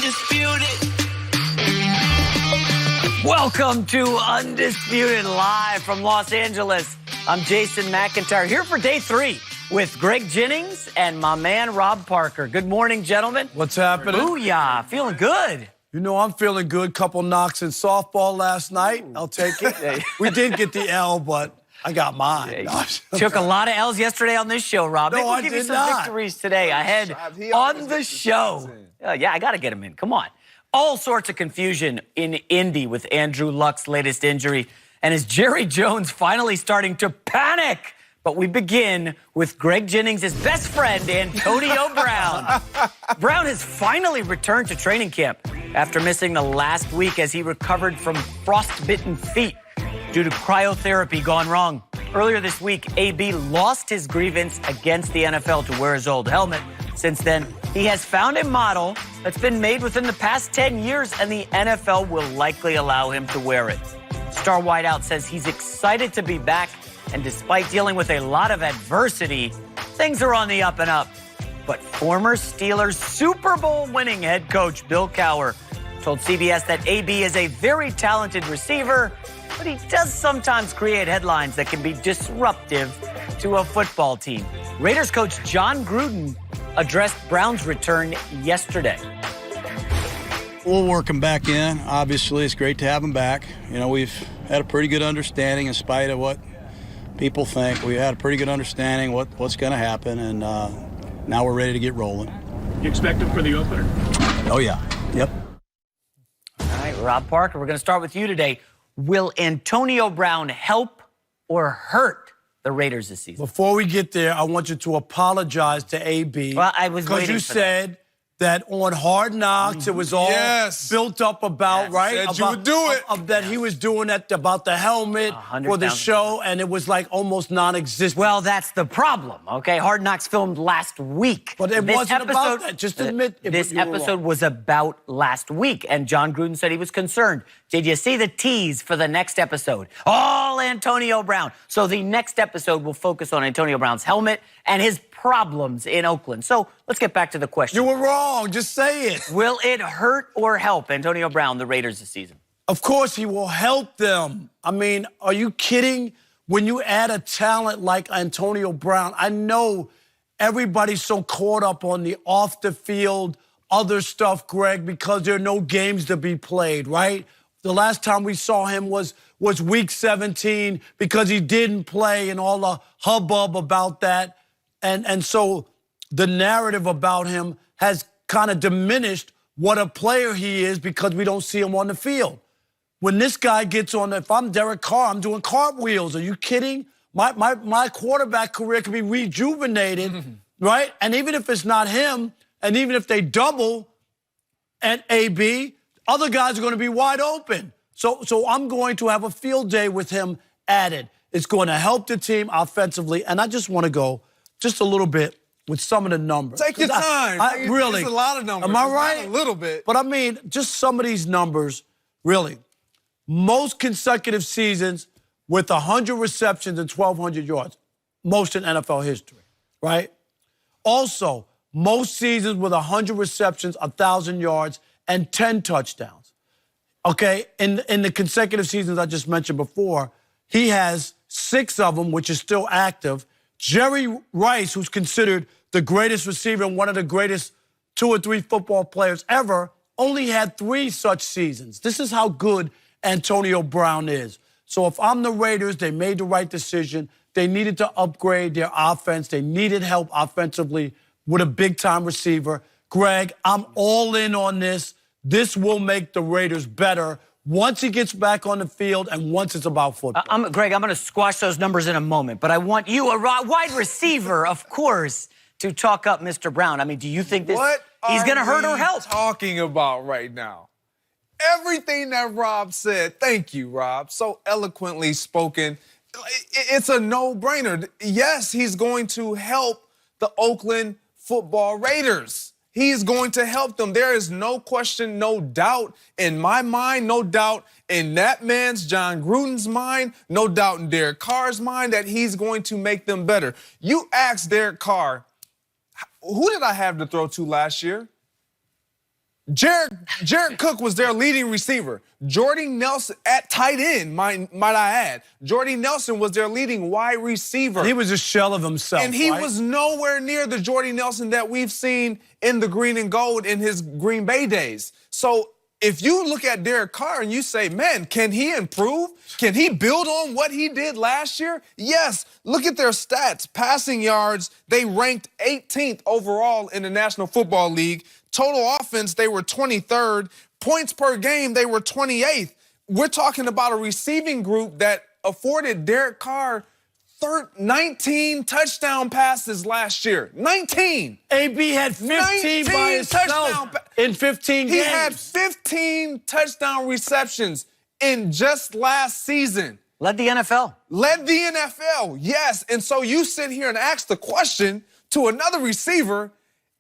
Undisputed. Welcome to Undisputed live from Los Angeles. I'm Jason McIntyre here for day 3 with Greg Jennings and my man Rob Parker. Good morning, gentlemen. What's happening? Booyah. Feeling good. You know I'm feeling good. Couple knocks in softball last night. I'll take it. We did get the L, but I got mine. Took a lot of L's yesterday on this show, Rob. No, Maybe we'll I give you did some not. victories today ahead on the show. Yeah, I got to get him in. Come on. All sorts of confusion in Indy with Andrew Luck's latest injury. And is Jerry Jones finally starting to panic? But we begin with Greg Jennings' best friend, Antonio Brown. Brown has finally returned to training camp after missing the last week as he recovered from frostbitten feet due to cryotherapy gone wrong. Earlier this week, AB lost his grievance against the NFL to wear his old helmet. Since then, he has found a model that's been made within the past 10 years, and the NFL will likely allow him to wear it. Star wideout says he's excited to be back, and despite dealing with a lot of adversity, things are on the up and up. But former Steelers Super Bowl winning head coach Bill Cowher told CBS that AB is a very talented receiver, but he does sometimes create headlines that can be disruptive to a football team. Raiders coach John Gruden addressed Brown's return yesterday. We'll work him back in. Obviously, it's great to have him back. You know, we've had a pretty good understanding in spite of what people think. We had a pretty good understanding what's going to happen, and now we're ready to get rolling. You expect him for the opener? Oh, yeah. Yep. All right, Rob Parker, we're going to start with you today. Will Antonio Brown help or hurt the Raiders this season? Before we get there, I want you to apologize to AB. Well, I was waiting because you for said that on Hard Knocks, it was all built up about, right? Said you would do it. That he was doing that about the helmet for the show, and it was like almost non-existent. Well, that's the problem, okay? Hard Knocks filmed last week. But it wasn't about that. Just admit it. This You were episode wrong. was about last week, and John Gruden said he was concerned. Did you see the tease for the next episode? All Antonio Brown. So the next episode will focus on Antonio Brown's helmet and his problems in Oakland. So let's get back to the question. You were wrong. Just say it. Will it hurt or help Antonio Brown, the Raiders, this season? Of course he will help them. I mean, are you kidding? When you add a talent like Antonio Brown, I know everybody's so caught up on the off-the-field other stuff, Greg, because there are no games to be played, right? The last time we saw him was week 17 because he didn't play and all the hubbub about that. And so the narrative about him has kind of diminished what a player he is because we don't see him on the field. When this guy gets on, if I'm Derek Carr, I'm doing cartwheels. Are you kidding? My quarterback career could be rejuvenated, right? And even if it's not him, and even if they double at AB, other guys are going to be wide open. So I'm going to have a field day with him added. It's going to help the team offensively. And I just want to go just a little bit with some of the numbers. Take your time. Really. It's a lot of numbers. Am I right? A little bit. But I mean, just some of these numbers, really. Most consecutive seasons with 100 receptions and 1,200 yards. Most in NFL history, right? Also, most seasons with 100 receptions, 1,000 yards, and 10 touchdowns. Okay, in the consecutive seasons I just mentioned before, he has 6 of them, which is still active. Jerry Rice, who's considered the greatest receiver and one of the greatest 2 or 3 football players ever, only had 3 such seasons. This is how good Antonio Brown is. So if I'm the Raiders, they made the right decision. They needed to upgrade their offense. They needed help offensively with a big-time receiver. Greg, I'm all in on this. This will make the Raiders better once he gets back on the field and once it's about football. Greg, I'm going to squash those numbers in a moment, but I want you, a wide receiver, of course, to talk up Mr. Brown. I mean, do you think this he's going to hurt or help? What are we talking about right now? Everything that Rob said, thank you, Rob, so eloquently spoken. It's a no-brainer. Yes, he's going to help the Oakland football Raiders. He's going to help them. There is no question, no doubt in my mind, no doubt in that man's, John Gruden's mind, no doubt in Derek Carr's mind that he's going to make them better. You asked Derek Carr, who did I have to throw to last year? Jared Cook was their leading receiver. Jordy Nelson at tight end, might I add. Jordy Nelson was their leading wide receiver. And he was a shell of himself. And he right? was nowhere near the Jordy Nelson that we've seen in the green and gold in his Green Bay days. So if you look at Derek Carr and you say, man, can he improve? Can he build on what he did last year? Yes. Look at their stats. Passing yards, they ranked 18th overall in the National Football League. Total offense, they were 23rd. Points per game, they were 28th. We're talking about a receiving group that afforded Derek Carr 19 touchdown passes last year. 19. AB had 15 by himself in 15 games. He had 15 touchdown receptions in just last season. Led the NFL. Led the NFL, yes. And so you sit here and ask the question to another receiver,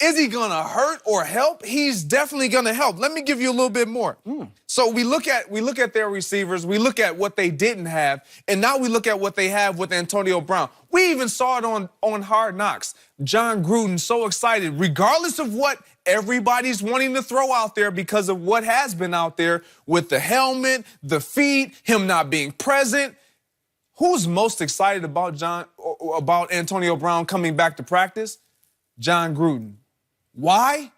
is he going to hurt or help? He's definitely going to help. Let me give you a little bit more. So we look at their receivers, we look at what they didn't have, and now we look at what they have with Antonio Brown. We even saw it on Hard Knocks. John Gruden so excited, regardless of what everybody's wanting to throw out there because of what has been out there with the helmet, the feet, him not being present. Who's most excited about Antonio Brown coming back to practice? John Gruden. Why?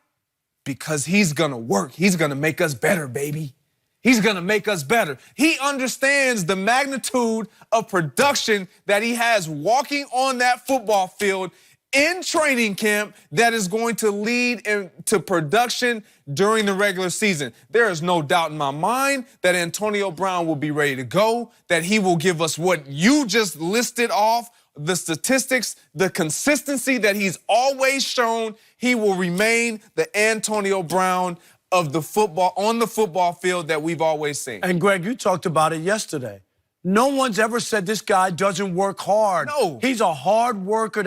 Because he's going to work. He's going to make us better, baby. He's going to make us better. He understands the magnitude of production that he has walking on that football field in training camp that is going to lead into production during the regular season. There is no doubt in my mind that Antonio Brown will be ready to go, that he will give us what you just listed off, the statistics, the consistency that he's always shown. He will remain the Antonio Brown of the football on the football field that we've always seen. And Greg, you talked about it yesterday. No one's ever said this guy doesn't work hard. No. He's a hard worker.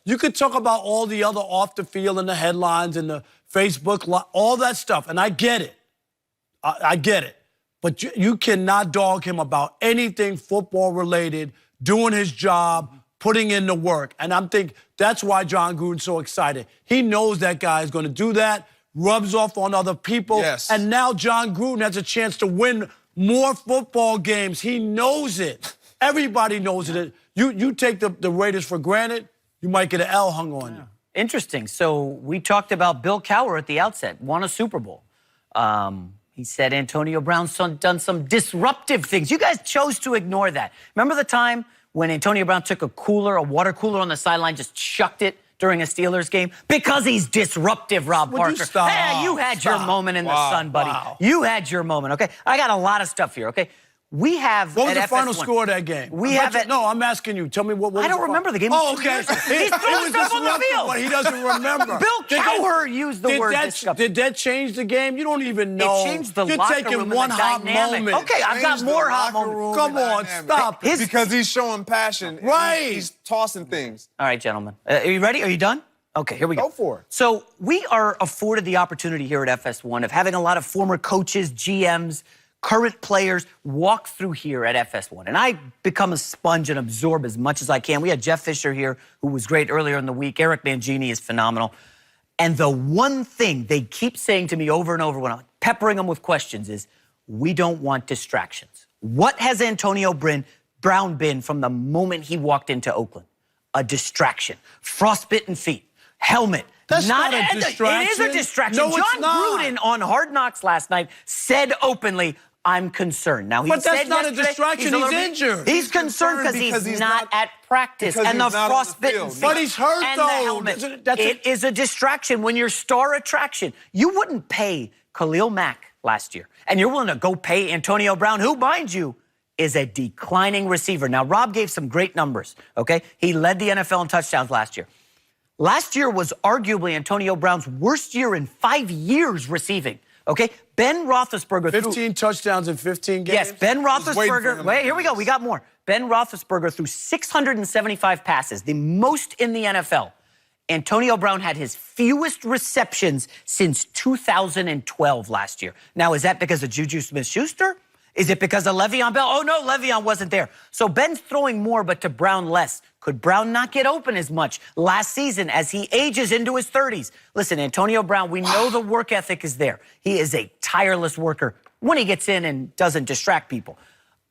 You could talk about all the other off the field and the headlines and the Facebook, all that stuff, and I get it. I get it. But you cannot dog him about anything football related, doing his job, putting in the work. And I'm thinking that's why John Gruden's so excited. He knows that guy is going to do that, rubs off on other people. Yes. And now John Gruden has a chance to win more football games. He knows it. Everybody knows it. You take the Raiders for granted, you might get an L hung on you. Interesting. So we talked about Bill Cowher at the outset, won a Super Bowl. He said Antonio Brown's done some disruptive things. You guys chose to ignore that. Remember the time when Antonio Brown took a water cooler on the sideline, just chucked it during a Steelers game? Because he's disruptive, Rob Parker. You had your moment in the sun, buddy. Wow. You had your moment, okay? I got a lot of stuff here, okay? We have What was the at final FS1 score of that game? No, I'm asking you. Tell me what was I don't remember the game. Oh, okay. He's throwing stuff on the field. But he doesn't remember. Bill Cowher used the word disruptive. Did that change the game? You don't even know. It changed the You're locker taking room one and the hot dynamic. moment. Okay, I've got more hot moments. Come on, stop it. Because he's showing passion. Right. He's tossing things. All right, gentlemen. Are you ready? Are you done? Okay, here we go. Go for it. So we are afforded the opportunity here at FS1 of having a lot of former coaches, GMs, current players walk through here at FS1. And I become a sponge and absorb as much as I can. We had Jeff Fisher here, who was great earlier in the week. Eric Mangini is phenomenal. And the one thing they keep saying to me over and over when I'm peppering them with questions is, we don't want distractions. What has Antonio Brown been from the moment he walked into Oakland? A distraction. Frostbitten feet. Helmet. That's not a distraction. It is a distraction. No, it's John not. Gruden on Hard Knocks last night said openly, I'm concerned. Now, But that's not a distraction. He's injured. He's concerned because he's not at practice. And the frostbitten feet. But he's hurt, and though. the helmet. It is a distraction when you're star attraction. You wouldn't pay Khalil Mack last year. And you're willing to go pay Antonio Brown, who, mind you, is a declining receiver. Now, Rob gave some great numbers, okay? He led the NFL in touchdowns last year. Last year was arguably Antonio Brown's worst year in 5 years receiving, okay? Ben Roethlisberger 15 touchdowns in 15 games? Yes, Ben Roethlisberger. Wait, here we go. We got more. Ben Roethlisberger threw 675 passes, the most in the NFL. Antonio Brown had his fewest receptions since 2012 last year. Now, is that because of Juju Smith-Schuster? Is it because of Le'Veon Bell? Oh, no, Le'Veon wasn't there. So Ben's throwing more, but to Brown less. Could Brown not get open as much last season as he ages into his 30s? Listen, Antonio Brown, we know the work ethic is there. He is a tireless worker when he gets in and doesn't distract people.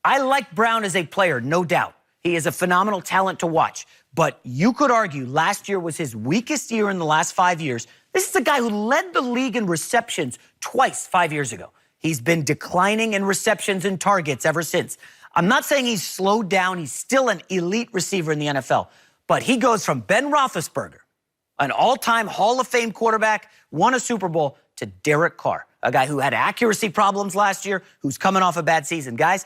I like Brown as a player, no doubt. He is a phenomenal talent to watch. But you could argue last year was his weakest year in the last 5 years. This is a guy who led the league in receptions twice 5 years ago. He's been declining in receptions and targets ever since. I'm not saying he's slowed down. He's still an elite receiver in the NFL. But he goes from Ben Roethlisberger, an all-time Hall of Fame quarterback, won a Super Bowl, to Derek Carr, a guy who had accuracy problems last year, who's coming off a bad season. Guys,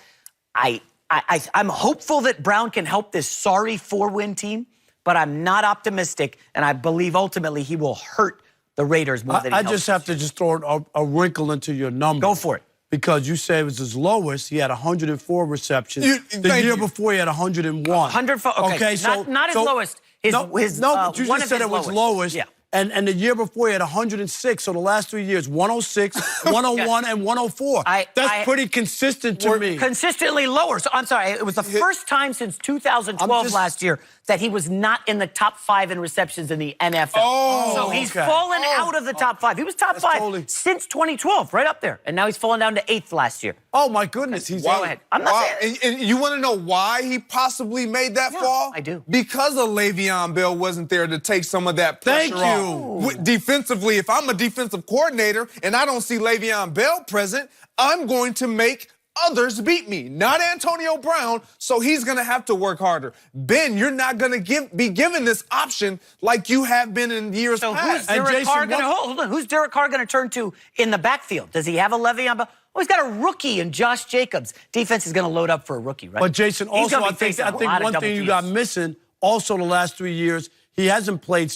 I'm hopeful that Brown can help this sorry 4-win team, but I'm not optimistic, and I believe ultimately he will hurt the Raiders more than he I helps just have to just throw a wrinkle into your number. Go for it. Because you said it was his lowest. He had 104 receptions. The year before, he had 101. 104. Okay, so not his lowest. But you just said it was lowest. Yeah. And the year before, he had 106. So the last 3 years, 106, 101, and 104. That's pretty consistent to me. Consistently lower. So I'm sorry, it was the first time since 2012 last year that he was not in the top 5 in receptions in the NFL. So he's fallen out of the top 5. He was top 5 since 2012, right up there. And now he's fallen down to 8th last year. Oh, my goodness. He's Go ahead. I'm not saying... And you want to know why he possibly made that fall? I do. Because of Le'Veon Bell wasn't there to take some of that pressure off. Defensively, if I'm a defensive coordinator and I don't see Le'Veon Bell present, I'm going to make others beat me, not Antonio Brown, so he's going to have to work harder. Ben, you're not going to be given this option like you have been in years past. Who's Derek Carr going to turn to in the backfield? Does he have a Le'Veon Bell? Oh, he's got a rookie in Josh Jacobs. Defense is going to load up for a rookie, right? But, Jason, also, I think one thing you got missing, also the last 3 years, he hasn't played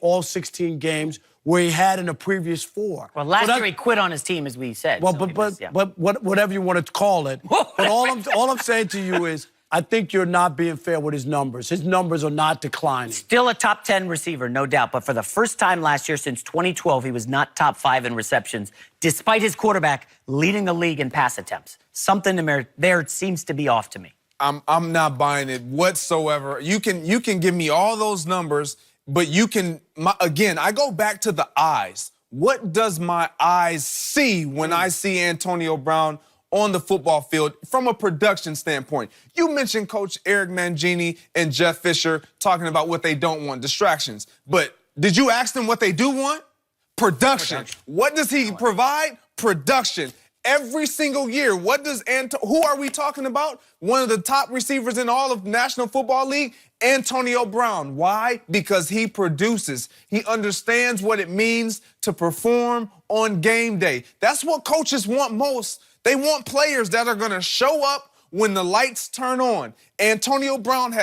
all 16 games where he had in the previous 4. Well, last year he quit on his team, as we said. Well, but whatever you want to call it. But all I'm saying to you is, I think you're not being fair with his numbers. His numbers are not declining. Still a top 10 receiver, no doubt. But for the first time last year since 2012, he was not top 5 in receptions, despite his quarterback leading the league in pass attempts. Something there seems to be off to me. I'm not buying it whatsoever. You can give me all those numbers, but again, I go back to the eyes. What does my eyes see when I see Antonio Brown on the football field from a production standpoint? You mentioned Coach Eric Mangini and Jeff Fisher talking about what they don't want, distractions. But did you ask them what they do want? Production. What does he provide? Production. Every single year, who are we talking about? One of the top receivers in all of National Football League, Antonio Brown. Why? Because he produces. He understands what it means to perform on game day. That's what coaches want most. They want players that are going to show up when the lights turn on. Antonio Brown has